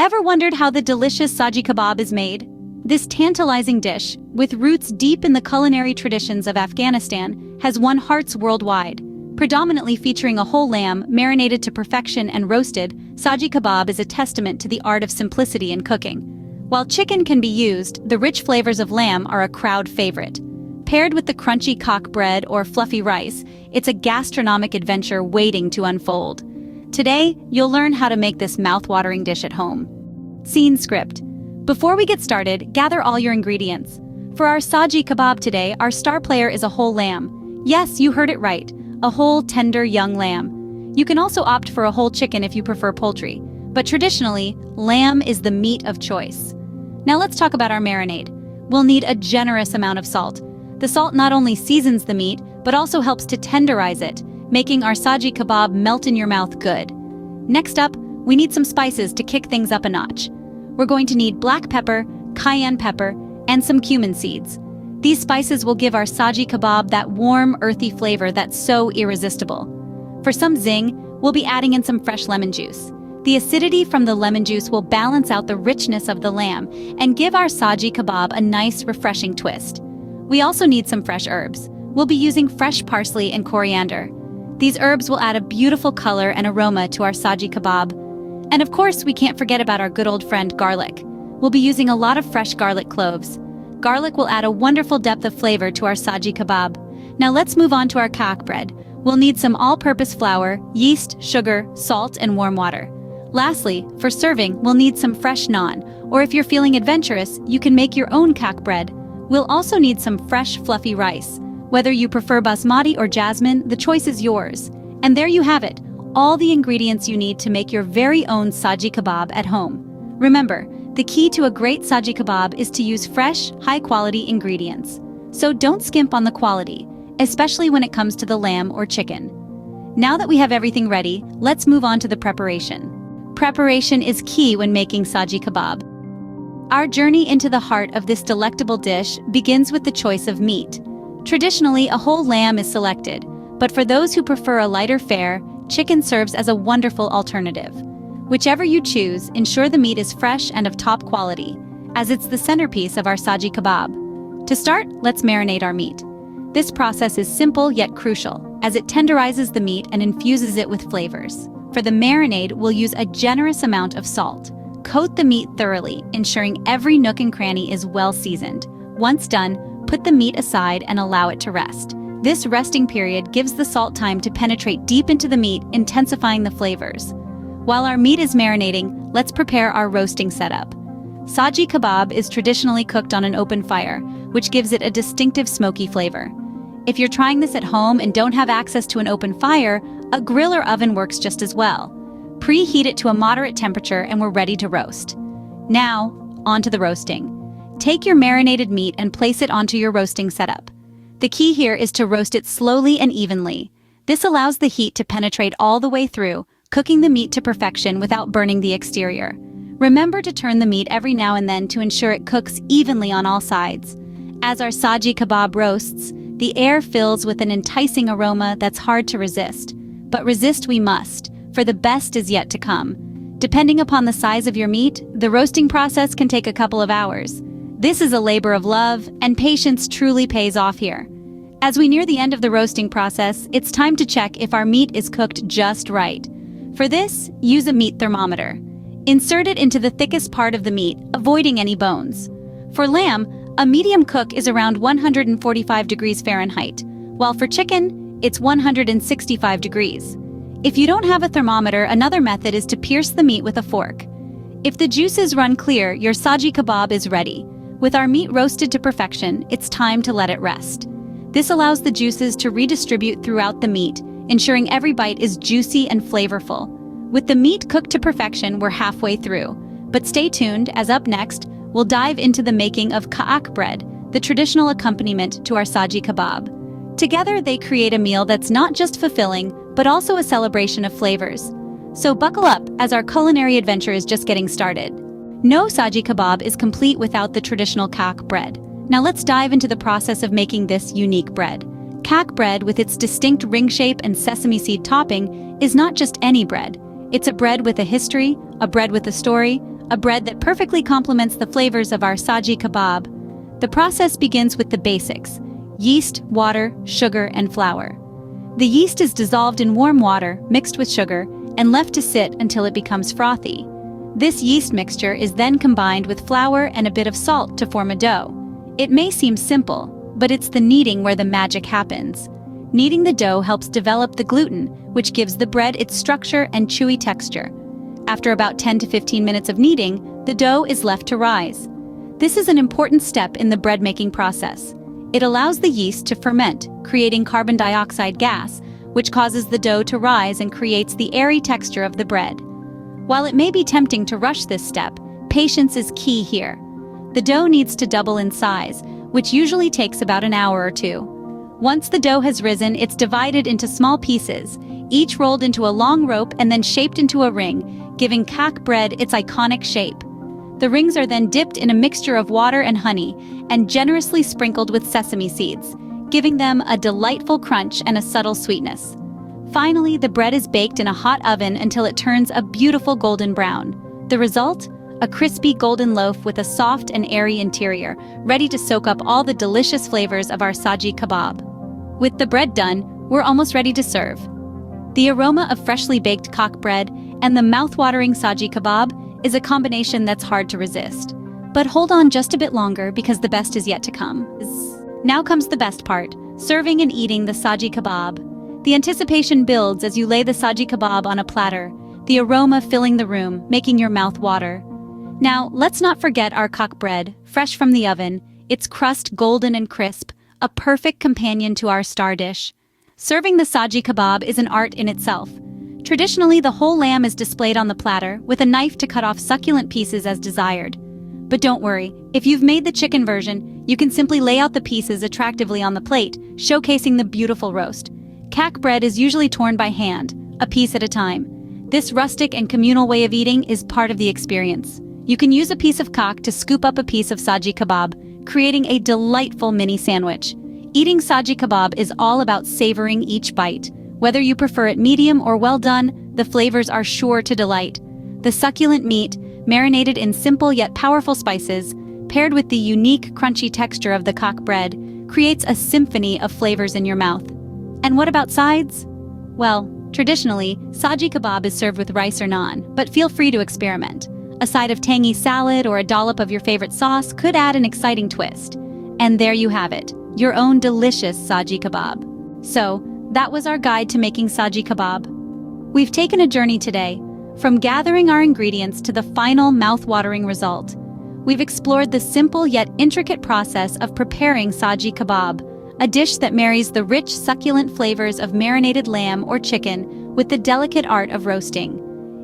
Ever wondered how the delicious Sajji kebab is made? This tantalizing dish, with roots deep in the culinary traditions of Afghanistan, has won hearts worldwide. Predominantly featuring a whole lamb marinated to perfection and roasted, Sajji kebab is a testament to the art of simplicity in cooking. While chicken can be used, the rich flavors of lamb are a crowd favorite. Paired with the crunchy Kaak bread or fluffy rice, it's a gastronomic adventure waiting to unfold. Today, you'll learn how to make this mouth-watering dish at home. Scene script. Before we get started, gather all your ingredients. For our Sajji kebab today, our star player is a whole lamb. Yes, you heard it right, a whole, tender, young lamb. You can also opt for a whole chicken if you prefer poultry, but traditionally, lamb is the meat of choice. Now let's talk about our marinade. We'll need a generous amount of salt. The salt not only seasons the meat, but also helps to tenderize it, making our Sajji kebab melt in your mouth good. Next up, we need some spices to kick things up a notch. We're going to need black pepper, cayenne pepper, and some cumin seeds. These spices will give our Sajji kebab that warm, earthy flavor that's so irresistible. For some zing, we'll be adding in some fresh lemon juice. The acidity from the lemon juice will balance out the richness of the lamb and give our Sajji kebab a nice, refreshing twist. We also need some fresh herbs. We'll be using fresh parsley and coriander. These herbs will add a beautiful color and aroma to our Sajji kebab. And of course, we can't forget about our good old friend garlic. We'll be using a lot of fresh garlic cloves. Garlic will add a wonderful depth of flavor to our Sajji kebab. Now let's move on to our Kaak bread. We'll need some all-purpose flour, yeast, sugar, salt, and warm water. Lastly, for serving, we'll need some fresh naan, or if you're feeling adventurous, you can make your own Kaak bread. We'll also need some fresh, fluffy rice. Whether you prefer basmati or jasmine, the choice is yours. And there you have it, all the ingredients you need to make your very own Sajji kebab at home. Remember, the key to a great Sajji kebab is to use fresh, high-quality ingredients. So don't skimp on the quality, especially when it comes to the lamb or chicken. Now that we have everything ready, let's move on to the preparation. Preparation is key when making Sajji kebab. Our journey into the heart of this delectable dish begins with the choice of meat. Traditionally, a whole lamb is selected, but for those who prefer a lighter fare, chicken serves as a wonderful alternative. Whichever you choose, ensure the meat is fresh and of top quality, as it's the centerpiece of our Sajji kebab. To start, let's marinate our meat. This process is simple yet crucial, as it tenderizes the meat and infuses it with flavors. For the marinade, we'll use a generous amount of salt. Coat the meat thoroughly, ensuring every nook and cranny is well seasoned. Once done, put the meat aside and allow it to rest. This resting period gives the salt time to penetrate deep into the meat, intensifying the flavors. While our meat is marinating, let's prepare our roasting setup. Sajji kebab is traditionally cooked on an open fire, which gives it a distinctive smoky flavor. If you're trying this at home and don't have access to an open fire, a grill or oven works just as well. Preheat it to a moderate temperature and we're ready to roast. Now, on to the roasting. Take your marinated meat and place it onto your roasting setup. The key here is to roast it slowly and evenly. This allows the heat to penetrate all the way through, cooking the meat to perfection without burning the exterior. Remember to turn the meat every now and then to ensure it cooks evenly on all sides. As our Sajji kebab roasts, the air fills with an enticing aroma that's hard to resist. But resist we must, for the best is yet to come. Depending upon the size of your meat, the roasting process can take a couple of hours. This is a labor of love, and patience truly pays off here. As we near the end of the roasting process, it's time to check if our meat is cooked just right. For this, use a meat thermometer. Insert it into the thickest part of the meat, avoiding any bones. For lamb, a medium cook is around 145 degrees Fahrenheit, while for chicken, it's 165 degrees. If you don't have a thermometer, another method is to pierce the meat with a fork. If the juices run clear, your Sajji kebab is ready. With our meat roasted to perfection, it's time to let it rest. This allows the juices to redistribute throughout the meat, ensuring every bite is juicy and flavorful. With the meat cooked to perfection, we're halfway through. But stay tuned, as up next, we'll dive into the making of Kaak bread, the traditional accompaniment to our Sajji kebab. Together, they create a meal that's not just fulfilling, but also a celebration of flavors. So buckle up, as our culinary adventure is just getting started. No Sajji kebab is complete without the traditional Kaak bread. Now let's dive into the process of making this unique bread. Kaak bread, with its distinct ring shape and sesame seed topping, is not just any bread. It's a bread with a history, a bread with a story, a bread that perfectly complements the flavors of our Sajji kebab. The process begins with the basics: yeast, water, sugar, and flour. The yeast is dissolved in warm water, mixed with sugar, and left to sit until it becomes frothy. This yeast mixture is then combined with flour and a bit of salt to form a dough. It may seem simple, but it's the kneading where the magic happens. Kneading the dough helps develop the gluten, which gives the bread its structure and chewy texture. After about 10 to 15 minutes of kneading, the dough is left to rise. This is an important step in the bread-making process. It allows the yeast to ferment, creating carbon dioxide gas, which causes the dough to rise and creates the airy texture of the bread. While it may be tempting to rush this step, patience is key here. The dough needs to double in size, which usually takes about an hour or two. Once the dough has risen, it's divided into small pieces, each rolled into a long rope and then shaped into a ring, giving Kaak bread its iconic shape. The rings are then dipped in a mixture of water and honey and generously sprinkled with sesame seeds, giving them a delightful crunch and a subtle sweetness. Finally, the bread is baked in a hot oven until it turns a beautiful golden brown. The result? A crispy golden loaf with a soft and airy interior, ready to soak up all the delicious flavors of our Sajji kebab. With the bread done, we're almost ready to serve. The aroma of freshly baked Kaak bread and the mouth-watering Sajji kebab is a combination that's hard to resist. But hold on just a bit longer because the best is yet to come. Now comes the best part, serving and eating the Sajji kebab. The anticipation builds as you lay the Sajji kebab on a platter, the aroma filling the room, making your mouth water. Now, let's not forget our Kaak bread, fresh from the oven, its crust golden and crisp, a perfect companion to our star dish. Serving the Sajji kebab is an art in itself. Traditionally, the whole lamb is displayed on the platter, with a knife to cut off succulent pieces as desired. But don't worry, if you've made the chicken version, you can simply lay out the pieces attractively on the plate, showcasing the beautiful roast. Kaak bread is usually torn by hand, a piece at a time. This rustic and communal way of eating is part of the experience. You can use a piece of Kaak to scoop up a piece of Sajji kebab, creating a delightful mini sandwich. Eating Sajji kebab is all about savoring each bite. Whether you prefer it medium or well done, the flavors are sure to delight. The succulent meat, marinated in simple yet powerful spices, paired with the unique crunchy texture of the Kaak bread, creates a symphony of flavors in your mouth. And what about sides? Well, traditionally, Sajji kebab is served with rice or naan, but feel free to experiment. A side of tangy salad or a dollop of your favorite sauce could add an exciting twist. And there you have it, your own delicious Sajji kebab. So, that was our guide to making Sajji kebab. We've taken a journey today, from gathering our ingredients to the final mouth-watering result. We've explored the simple yet intricate process of preparing Sajji kebab, a dish that marries the rich, succulent flavors of marinated lamb or chicken with the delicate art of roasting.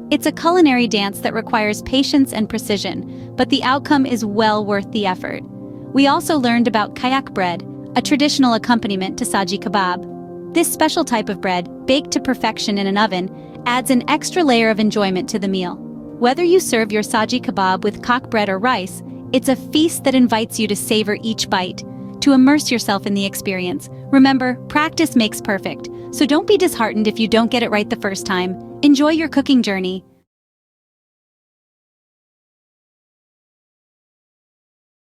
It's a culinary dance that requires patience and precision, but the outcome is well worth the effort. We also learned about Kaak bread, a traditional accompaniment to Sajji kebab. This special type of bread, baked to perfection in an oven, adds an extra layer of enjoyment to the meal. Whether you serve your Sajji kebab with Kaak bread or rice, it's a feast that invites you to savor each bite, to immerse yourself in the experience. Remember, practice makes perfect, so don't be disheartened if you don't get it right the first time. Enjoy your cooking journey.